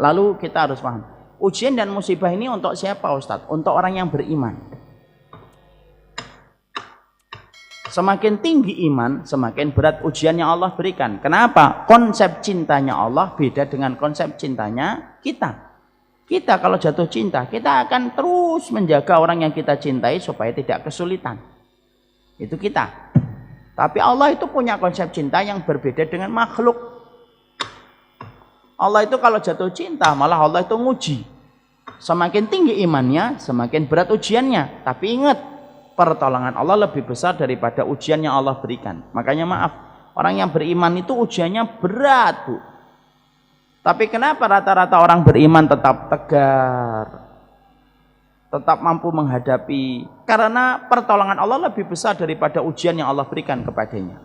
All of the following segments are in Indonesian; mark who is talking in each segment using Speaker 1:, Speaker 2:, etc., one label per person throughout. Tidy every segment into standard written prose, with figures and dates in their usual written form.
Speaker 1: Lalu kita harus paham, ujian dan musibah ini untuk siapa Ustadz? Untuk orang yang beriman. Semakin tinggi iman, semakin berat ujian yang Allah berikan. Kenapa? Konsep cintanya Allah beda dengan konsep cintanya kita. Kita kalau jatuh cinta, kita akan terus menjaga orang yang kita cintai supaya tidak kesulitan. Itu kita. Tapi Allah itu punya konsep cinta yang berbeda dengan makhluk. Allah itu kalau jatuh cinta, malah Allah itu nguji. Semakin tinggi imannya, semakin berat ujiannya. Tapi ingat, pertolongan Allah lebih besar daripada ujian yang Allah berikan. Makanya maaf, orang yang beriman itu ujiannya berat, Bu. Tapi kenapa rata-rata orang beriman tetap tegar, tetap mampu menghadapi? Karena pertolongan Allah lebih besar daripada ujian yang Allah berikan kepadanya.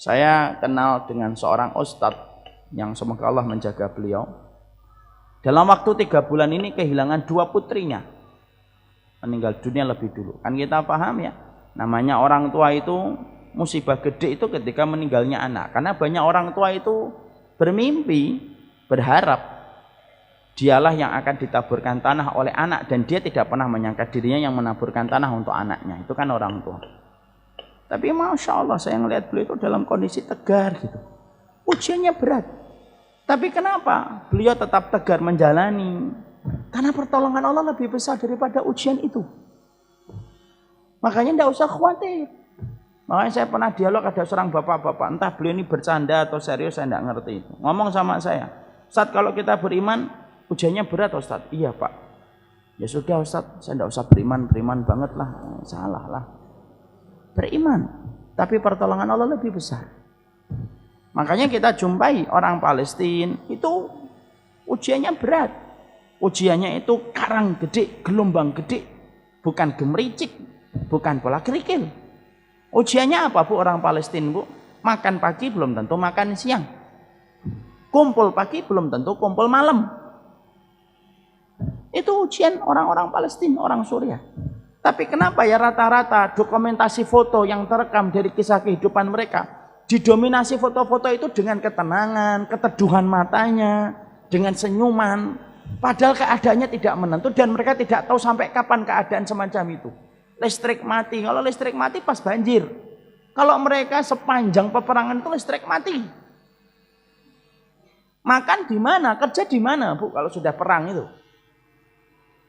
Speaker 1: Saya kenal dengan seorang ustadz yang semoga Allah menjaga beliau. Dalam waktu 3 bulan ini kehilangan 2 putrinya, meninggal dunia lebih dulu. Kan kita paham ya, namanya orang tua itu musibah gede itu ketika meninggalnya anak. Karena banyak orang tua itu bermimpi, berharap dialah yang akan ditaburkan tanah oleh anak, dan dia tidak pernah menyangka dirinya yang menaburkan tanah untuk anaknya. Itu kan orang tua. Tapi Masya Allah, saya melihat beliau itu dalam kondisi tegar gitu. Ujiannya berat, tapi kenapa beliau tetap tegar menjalani? Karena pertolongan Allah lebih besar daripada ujian itu. Makanya tidak usah khawatir. Makanya saya pernah dialog, ada seorang bapak-bapak, entah beliau ini bercanda atau serius, saya tidak ngerti itu. Ngomong sama saya, Ustadz, kalau kita beriman ujiannya berat Ustadz. Iya Pak. Ya sudah Ustadz, saya tidak usah beriman banget lah. Salah lah. Beriman, tapi pertolongan Allah lebih besar. Makanya kita jumpai orang Palestina itu ujiannya berat. Ujiannya itu karang gede, gelombang gede, bukan gemericik, bukan bola kerikil. Ujiannya apa Bu orang Palestina Bu? Makan pagi belum tentu makan siang, kumpul pagi belum tentu kumpul malam. Itu ujian orang-orang Palestina, orang Suriah. Tapi kenapa ya rata-rata dokumentasi foto yang terekam dari kisah kehidupan mereka didominasi foto-foto itu dengan ketenangan, keteduhan matanya, dengan senyuman, padahal keadaannya tidak menentu dan mereka tidak tahu sampai kapan keadaan semacam itu. Listrik mati, kalau listrik mati pas banjir. Kalau mereka sepanjang peperangan itu listrik mati. Makan di mana, kerja di mana Bu kalau sudah perang itu?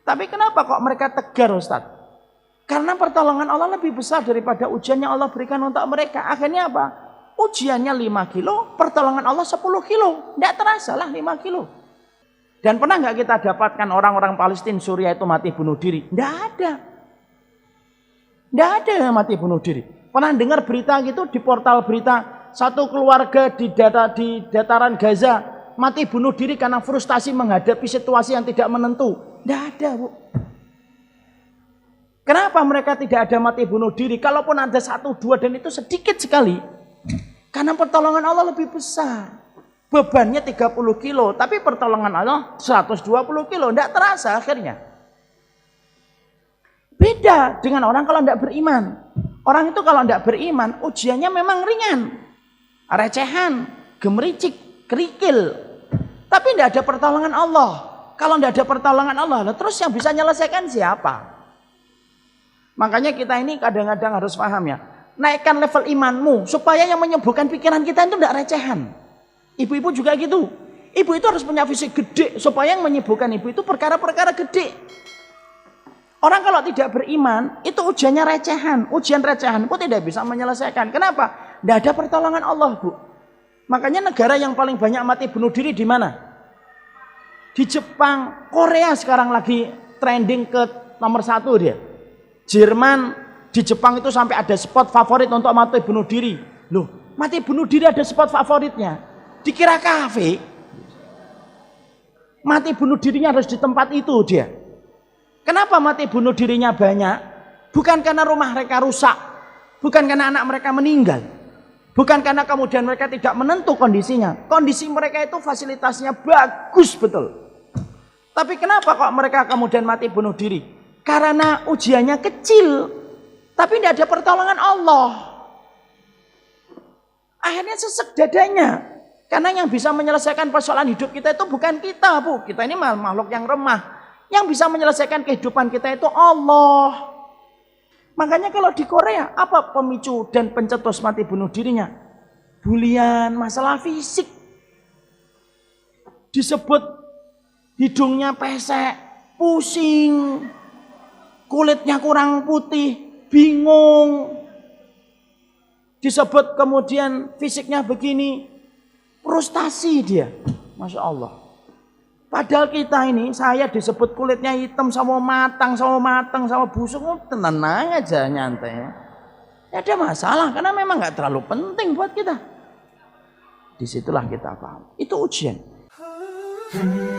Speaker 1: Tapi kenapa kok mereka tegar Ustaz? Karena pertolongan Allah lebih besar daripada ujian yang Allah berikan untuk mereka. Akhirnya apa? Ujiannya 5 kilo, pertolongan Allah 10 kilo. Tidak terasa lah 5 kilo. Dan pernah nggak kita dapatkan orang-orang Palestina Suriah itu mati bunuh diri? Tidak ada. Tidak ada yang mati bunuh diri. Pernah dengar berita gitu di portal berita, satu keluarga di dataran Gaza mati bunuh diri karena frustasi menghadapi situasi yang tidak menentu? Tidak ada Bu. Kenapa mereka tidak ada mati bunuh diri? Kalaupun ada 1, 2 dan itu sedikit sekali. Karena pertolongan Allah lebih besar. Bebannya 30 kilo, tapi pertolongan Allah 120 kilo. Tidak terasa akhirnya. Beda dengan orang kalau tidak beriman. Orang itu kalau tidak beriman, ujiannya memang ringan, recehan, gemericik, kerikil. Tapi tidak ada pertolongan Allah. Kalau tidak ada pertolongan Allah, terus yang bisa menyelesaikan siapa? Makanya kita ini kadang-kadang harus paham ya. Naikkan level imanmu supaya yang menyembuhkan pikiran kita itu tidak recehan. Ibu-ibu juga gitu. Ibu itu harus punya fisik gede supaya yang menyembuhkan ibu itu perkara-perkara gede. Orang kalau tidak beriman, itu ujiannya recehan. Ujian recehan pun tidak bisa menyelesaikan. Kenapa? Tidak ada pertolongan Allah, Bu. Makanya negara yang paling banyak mati bunuh diri di mana? Di Jepang, Korea sekarang lagi trending ke nomor 1 dia. Jerman, di Jepang itu sampai ada spot favorit untuk mati bunuh diri. Loh, mati bunuh diri ada spot favoritnya. Dikira kafe. Mati bunuh dirinya harus di tempat itu dia. Kenapa mati bunuh dirinya banyak? Bukan karena rumah mereka rusak, bukan karena anak mereka meninggal, bukan karena kemudian mereka tidak menentu kondisinya. Kondisi mereka itu fasilitasnya bagus betul. Tapi kenapa kok mereka kemudian mati bunuh diri? Karena ujiannya kecil, tapi tidak ada pertolongan Allah. Akhirnya sesek dadanya. Karena yang bisa menyelesaikan persoalan hidup kita itu bukan kita, Bu. Kita ini makhluk yang remah. Yang bisa menyelesaikan kehidupan kita itu Allah. Makanya kalau di Korea, apa pemicu dan pencetus mati bunuh dirinya? Bulian, masalah fisik. Disebut hidungnya pesek, pusing, kulitnya kurang putih, bingung. Disebut kemudian fisiknya begini, frustasi dia, Masya Allah. Padahal kita ini, saya disebut kulitnya hitam sama matang, sama busuk, tenang aja nyantai. Ya ada masalah, karena memang nggak terlalu penting buat kita. Disitulah kita paham, itu ujian.